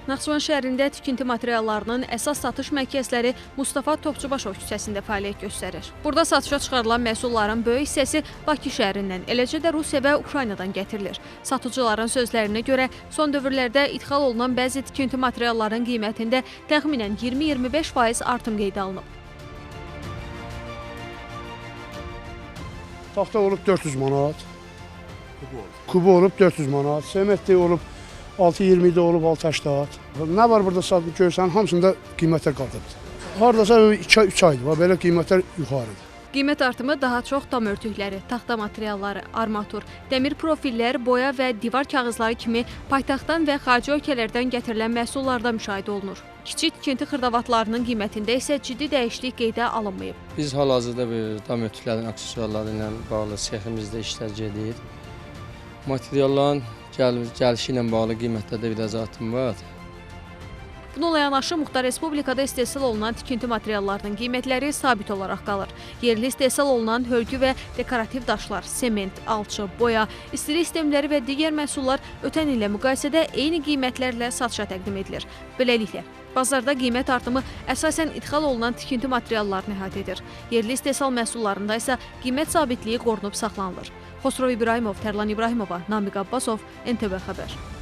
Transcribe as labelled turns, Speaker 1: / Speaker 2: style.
Speaker 1: Naxçıvan şəhərində tikinti materiallarının əsas satış mərkəzləri Mustafa Topçubaşov küçəsində fəaliyyət göstərir. Burada satışa çıxarılan məhsulların böyük hissəsi Bakı şəhərindən, eləcə də Rusiya və Ukraynadan gətirilir. Satıcıların sözlərinə görə son dövrlərdə idxal olunan bəzi tikinti materialların qiymətində təxminən 20-25% artım qeydə alınıb.
Speaker 2: Taxta olub 400 manat, kubu olub 400 manat, sementi olub 6.20'de olub 6.80. Nə var burada görsən, hamısında qiymətlər qalxıbdır. Hardasa 2-3 aydır, belə qiymətlər yuxarıdır.
Speaker 1: Qiymət artımı daha çox dam örtükləri, taxta materialları, armatur, dəmir profillər, boya və divar kağızları kimi paytaxtdan və xarici ölkələrdən gətirilən məhsullarda müşahidə olunur. Kiçik tikinti xırdavatlarının qiymətində isə ciddi dəyişiklik qeydə alınmayıb.
Speaker 3: Biz hal-hazırda dam örtüklərin aksesuarları ilə bağlı seximizdə işlər gedir. Materialların gəlişi ilə bağlı qiymətlərdə biraz artım var.
Speaker 1: Bununla yanaşı Muxtar Respublikada istehsal olunan tikinti materiallarının qiymətləri sabit olaraq qalır. Yerli istehsal olunan hörgü və dekorativ daşlar, sement, alçı, boya, istilik sistemləri və digər məhsullar ötən illə müqayisədə eyni qiymətlərlə satışa təqdim edilir. Beləliklə, bazarda qiymət artımı əsasən idxal olunan tikinti materiallarını əhatə edir. Yerli istehsal məhsullarında isə qiymət sabitliyi qorunub saxlanılır. Xosrov İbrahimov, Tərlan İbrahimova, Namiq Abbasov, NTV Xəbər.